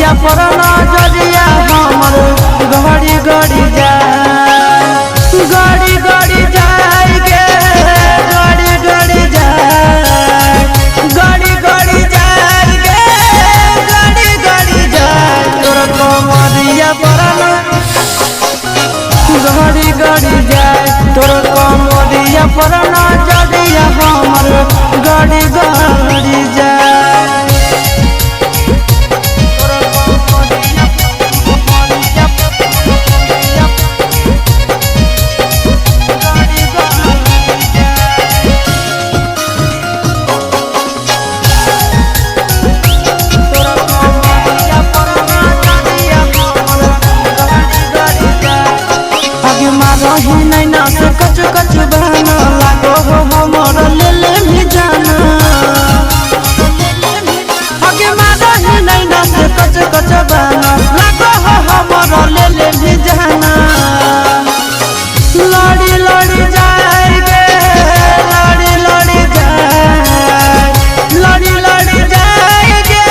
कमरिया पर नजरिया हमर गड़ी गड़ी जाए गड़ी गड़ी जाए गे गड़ी गड़ी जाए गड़ी गड़ी जाए गे गड़ी गड़ी जाए तोर कमरिया पर गड़ी गड़ी जाए तोर कमरिया पर नजरिया हमर गड़ी गड़ी जाए। कच कच बहना लागो हो हमर ले ले भी जाना आगे मारा ही नहीं ना से कच कच बहना लागो हो हमर ले ले भी जाना लड़ी लड़ी जाएगे लड़ी लड़ी जाए लड़ी लड़ी जाएगे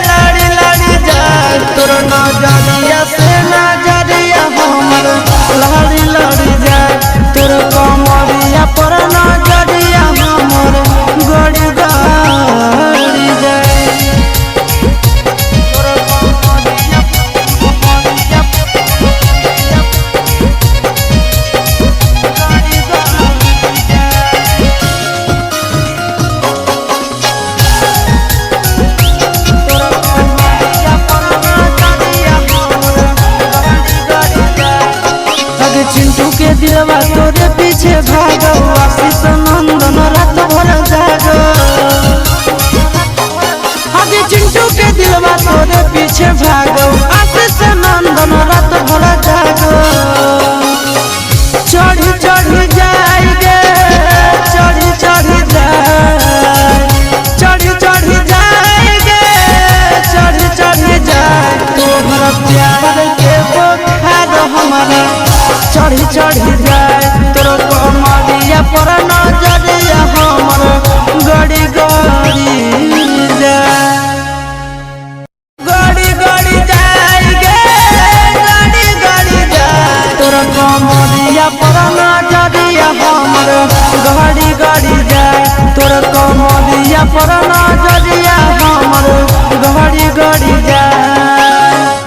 लड़ी लड़ी जाए तोर नजरिया से नजरिया हमर लड़ी लड़ी जाए तोर कमरिया पर नजरिया हमर गड़ी गड़ी जाए तोर कमरिया गड़ी गड़ी जाए तोर कमरिया पर नजरिया हमर गड़ी गड़ी जाए। अगे चिंटू के दिलवा तोरे पीछे भागो आशीष नंदन रात भर जागो अगे चिंटू के दिलवा तोरे पीछे भागो आशीष नंदन रात भर जागो चढ़ी चढ़ी जाएगे चढ़ी चढ़ी जाए चढ़ी चढ़ी जाएगे चढ़ी चढ़ी जाए तोहर प्यार के बोखार हमारा चढ़ी चढ़ी जाए तोर कमरिया पर नजरिया हमर गड़ी गड़ी जाए गड़ी गड़ी जाए गे गड़ी गड़ी जाए तोर कमरिया पर नजरिया हमर गड़ी गड़ी जाए तोर कमरिया पर नजरिया हमर गड़ी गड़ी जाए।